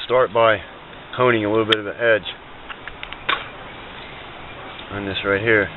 start by honing a little bit of the edge on this right here.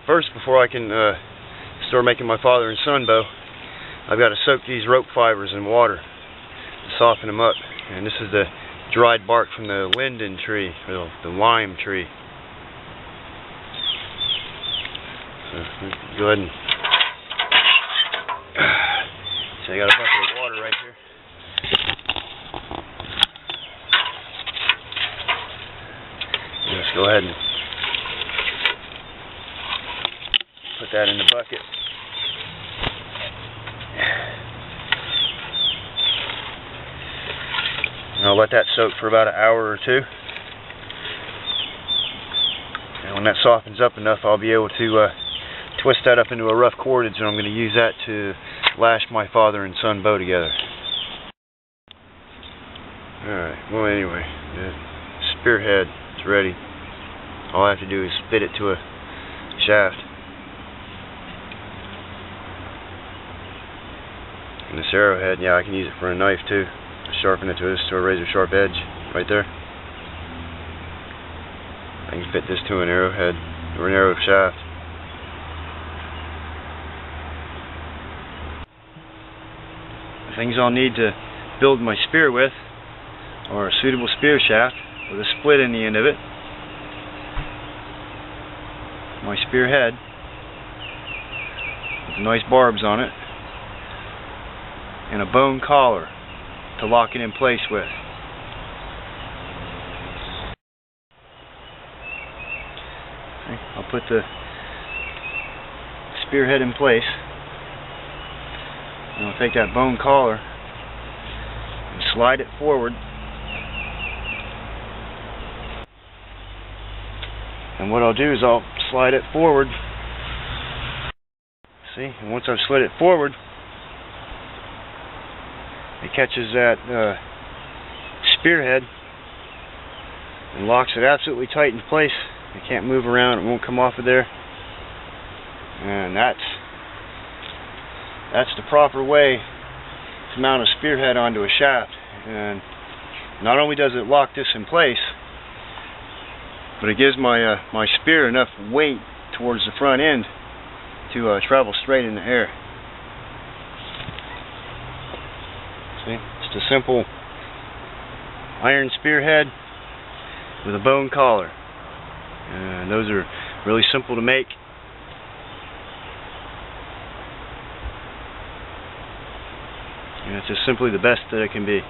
First, before I can start making my father and son bow, I've got to soak these rope fibers in water to soften them up. And this is the dried bark from the linden tree, or the lime tree. So go ahead and so I got a bucket of water right here. Just go ahead and put that in the bucket. And I'll let that soak for about an hour or two. And when that softens up enough, I'll be able to twist that up into a rough cordage, and I'm going to use that to lash my father and son bow together. Alright, well anyway, the spearhead is ready. All I have to do is fit it to a shaft. And this arrowhead, yeah, I can use it for a knife too. Sharpen it to a razor sharp edge right there. I can fit this to an arrowhead or an arrow shaft. The things I'll need to build my spear with are a suitable spear shaft with a split in the end of it, my spearhead with nice barbs on it, and a bone collar to lock it in place with. Okay, I'll put the spearhead in place, and I'll take that bone collar and slide it forward. And what I'll do is I'll slide it forward. See, and once I've slid it forward, it catches that spearhead and locks it absolutely tight in place. It can't move around, it won't come off of there. And that's the proper way to mount a spearhead onto a shaft. And not only does it lock this in place, but it gives my my spear enough weight towards the front end to travel straight in the air. See, just a simple iron spearhead with a bone collar. And those are really simple to make. And it's just simply the best that it can be.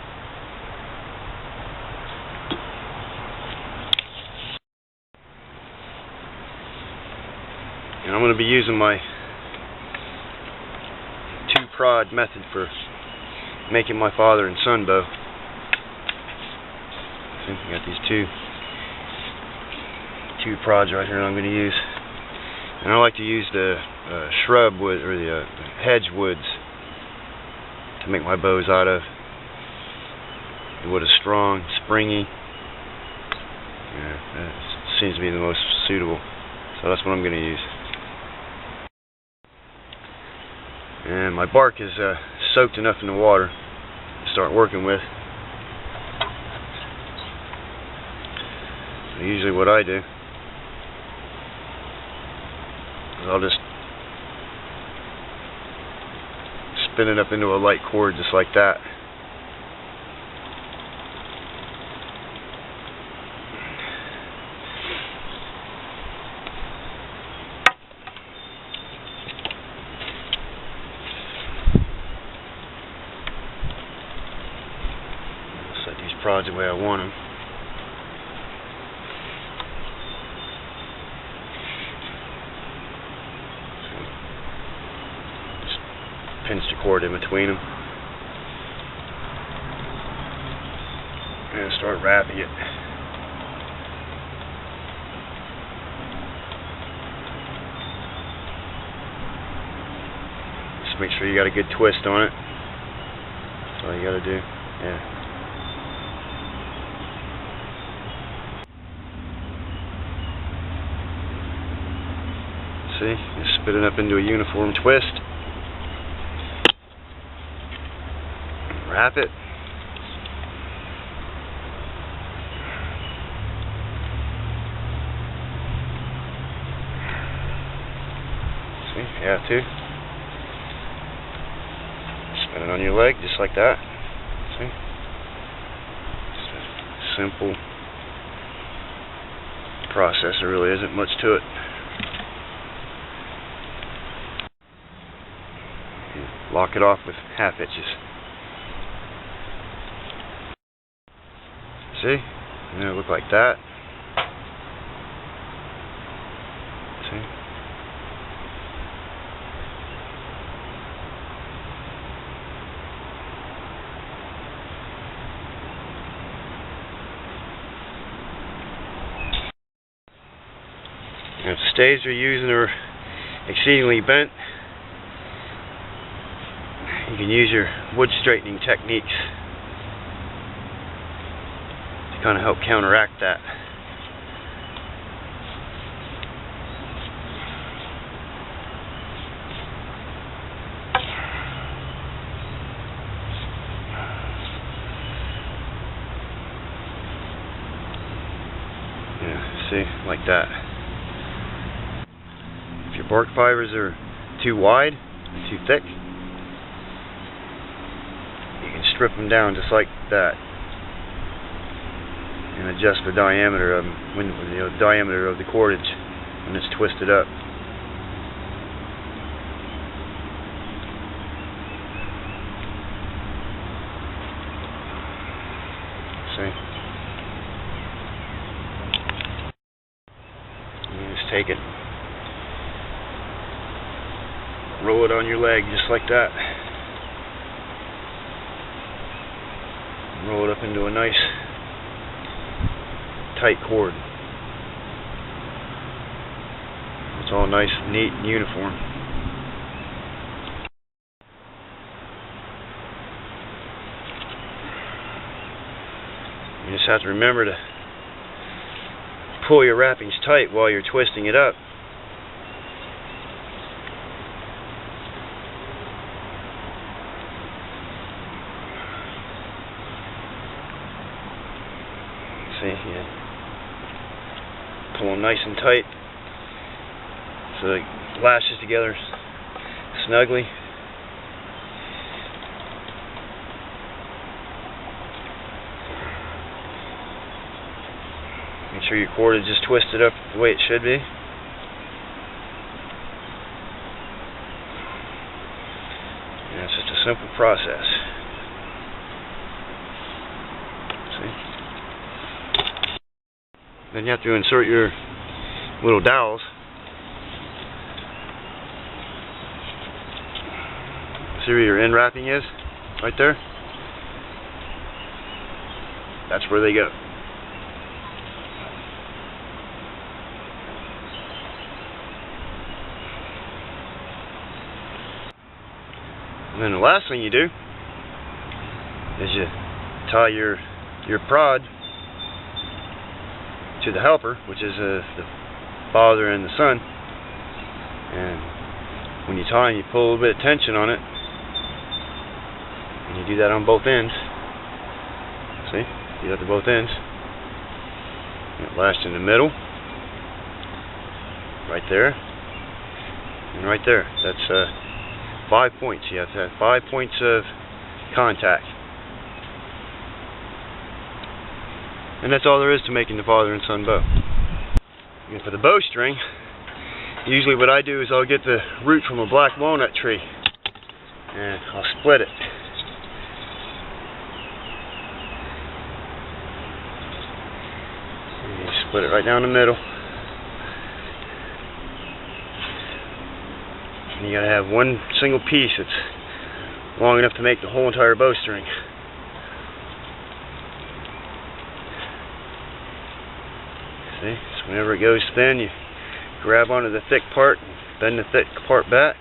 And I'm going to be using my two-prod method for making my father and son bow. See, I got these two prods right here that I'm going to use. And I like to use the shrub wood, or the hedge woods, to make my bows out of. The wood is strong, springy. Yeah, that seems to be the most suitable. So that's what I'm going to use. And my bark is soaked enough in the water to start working with. So usually what I do is I'll just spin it up into a light cord just like that. Prods the way I want them. Just pinch the cord in between them. and start wrapping it. Just make sure you got a good twist on it. That's all you got to do. Yeah. See, just spit it up into a uniform twist. Wrap it. See, you have to. Spin it on your leg just like that. See? Just a simple process. There really isn't much to it. Lock it off with half hitches. See? And then it'll look like that. See? And if the stays you're using are exceedingly bent, you can use your wood straightening techniques to kind of help counteract that. Yeah, see, like that. If your bark fibers are too wide, too thick, strip them down just like that, and adjust the diameter of them when the diameter of the cordage when it's twisted up. See? You just take it, roll it on your leg just like that. Roll it up into a nice tight cord. It's all nice, neat, and uniform. You just have to remember to pull your wrappings tight while you're twisting it up. See, yeah. Pull them nice and tight so it lashes together snugly. Make sure your cord is just twisted up the way it should be. And it's just a simple process. See? Then you have to insert your little dowels. See where your end wrapping is? Right there? That's where they go. And then the last thing you do is you tie your prod to the helper, which is the father and the son, and when you tie them, you pull a little bit of tension on it, and you do that on both ends. See? Do that to both ends. And it lashes in the middle, right there, and right there. That's 5 points. You have to have 5 points of contact. And that's all there is to making the father and son bow. And for the bowstring, usually what I do is I'll get the root from a black walnut tree and I'll split it. And you split it right down the middle. And you gotta have one single piece that's long enough to make the whole entire bowstring. See, so whenever it goes thin, you grab onto the thick part, bend the thick part back.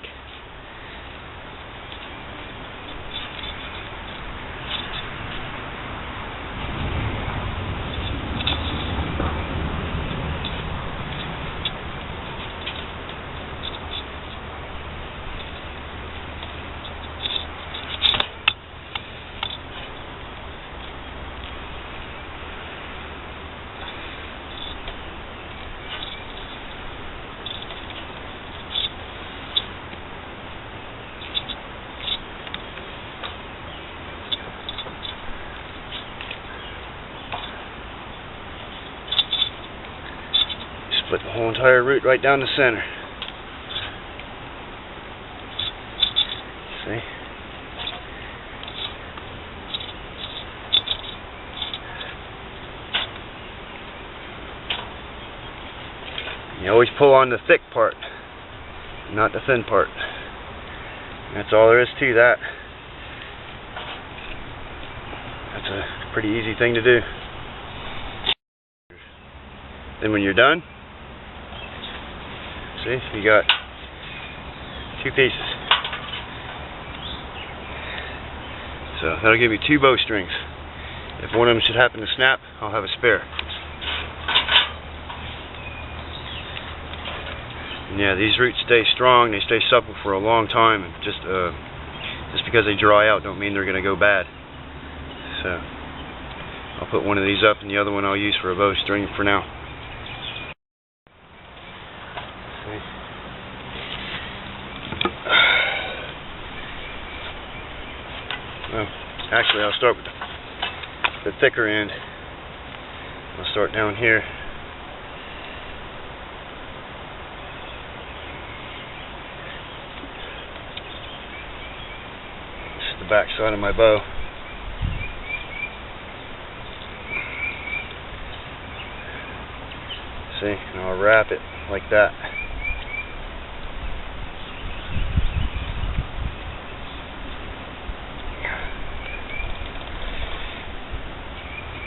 Split the whole entire root right down the center. See? You always pull on the thick part, not the thin part. That's all there is to that. That's a pretty easy thing to do. Then when you're done, see, you got 2 pieces. So that'll give you 2 bowstrings. If one of them should happen to snap, I'll have a spare. And yeah, these roots stay strong, they stay supple for a long time, and just because they dry out don't mean they're going to go bad. So I'll put one of these up, and the other one I'll use for a bowstring for now. Well, actually I'll start with the thicker end. I'll start down here. This is the back side of my bow. See, and I'll wrap it like that.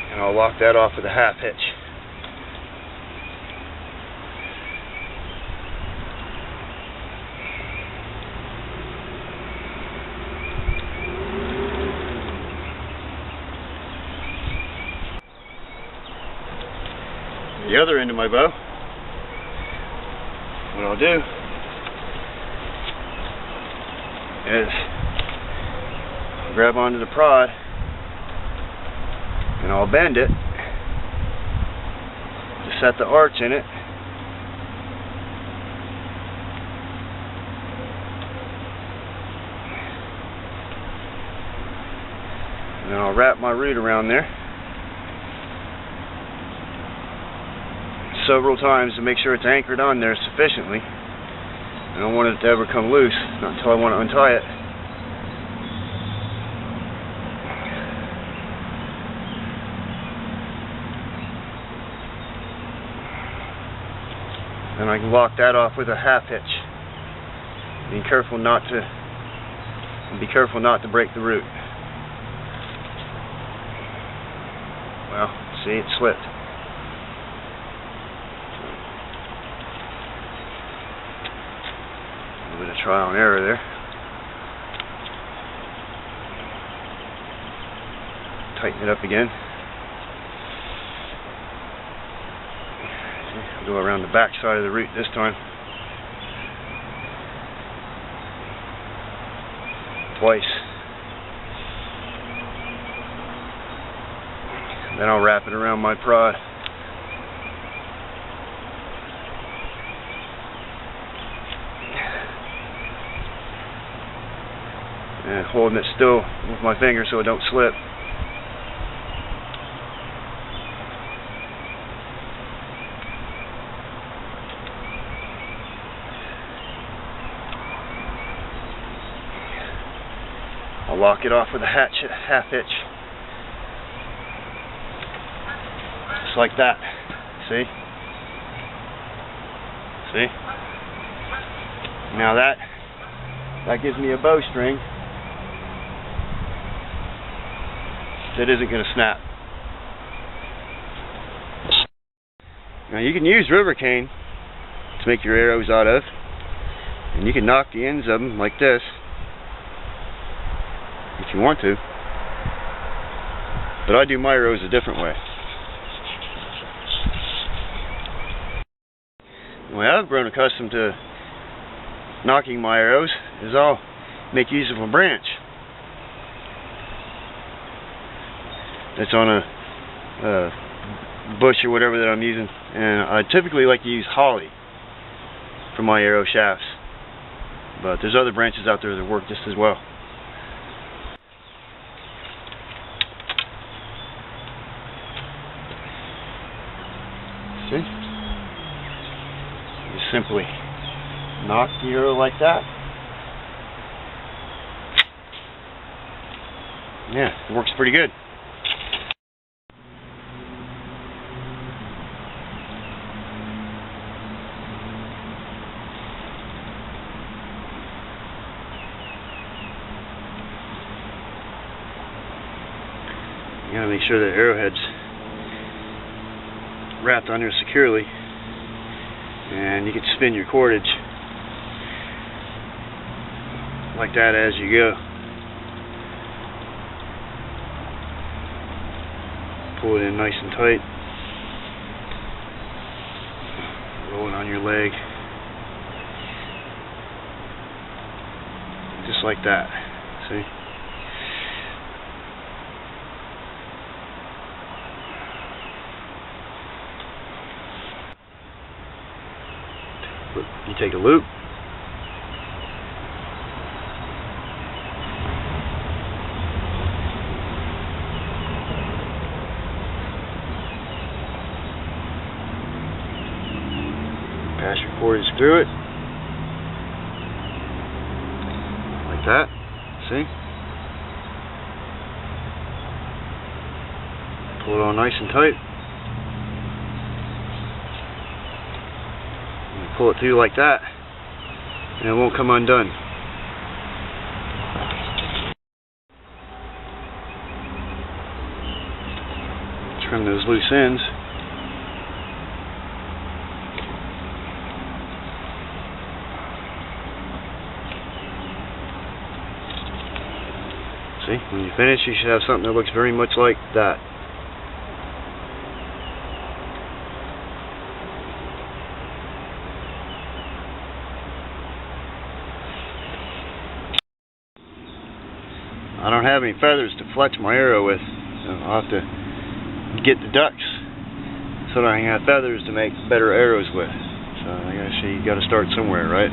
And I'll lock that off with a half hitch. The other end of my bow, what I'll do is I'll grab onto the prod and I'll bend it to set the arch in it. And then I'll wrap my root around there several times to make sure it's anchored on there sufficiently. I don't want it to ever come loose, not until I want to untie it. And I can lock that off with a half hitch. Be careful not to break the root. Well, see, it slipped. A little bit of trial and error there. Tighten it up again. I'll go around the back side of the root this time. Twice. And then I'll wrap it around my prod. And holding it still with my finger so it don't slip. I'll lock it off with a half hitch. Just like that. See? See? Now that gives me a bowstring that isn't going to snap. Now you can use river cane to make your arrows out of, and you can knock the ends of them like this if you want to, but I do my arrows a different way. The way I've grown accustomed to knocking my arrows is I'll make use of a branch that's on a bush or whatever that I'm using, and I typically like to use holly for my arrow shafts, but there's other branches out there that work just as well. See? Just simply knock the arrow like that. Yeah, it works pretty good. You gotta make sure the arrowhead's wrapped on there securely, and you can spin your cordage like that as you go. Pull it in nice and tight. Roll it on your leg. Just like that. See? You take a loop. Pass your cordage through it. Like that. See? Pull it on nice and tight. Pull it through like that, and it won't come undone. Trim those loose ends. See, when you finish, you should have something that looks very much like that. I don't have any feathers to flex my arrow with, so I'll have to get the ducks so that I can have feathers to make better arrows with. So I gotta see, you gotta start somewhere, right?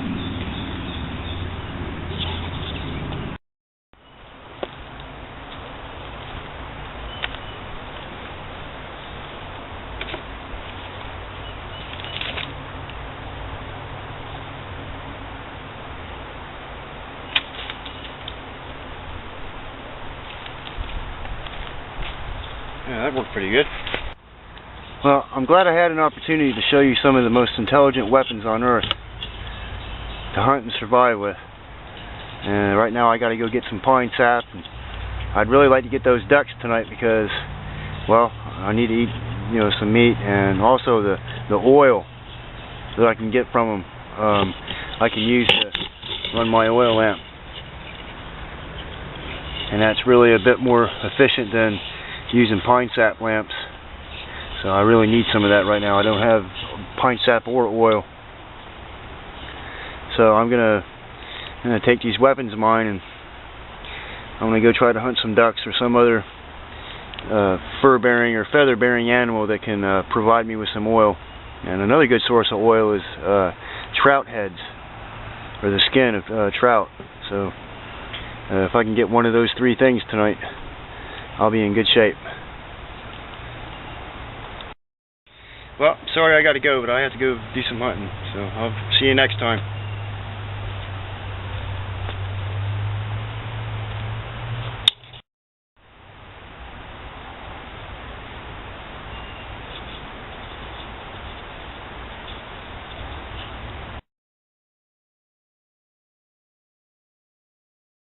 Yeah, that worked pretty good. Well, I'm glad I had an opportunity to show you some of the most intelligent weapons on Earth to hunt and survive with. And right now I got to go get some pine sap. And I'd really like to get those ducks tonight because, well, I need to eat, some meat, and also the oil that I can get from them. I can use to run my oil lamp, and that's really a bit more efficient than using pine sap lamps. So I really need some of that right now. I don't have pine sap or oil. So I'm gonna take these weapons of mine, and I'm gonna go try to hunt some ducks or some other fur-bearing or feather-bearing animal that can provide me with some oil. And another good source of oil is trout heads, or the skin of trout. So if I can get one of those three things tonight, I'll be in good shape. Well, sorry I got to go, but I have to go do some hunting. So I'll see you next time.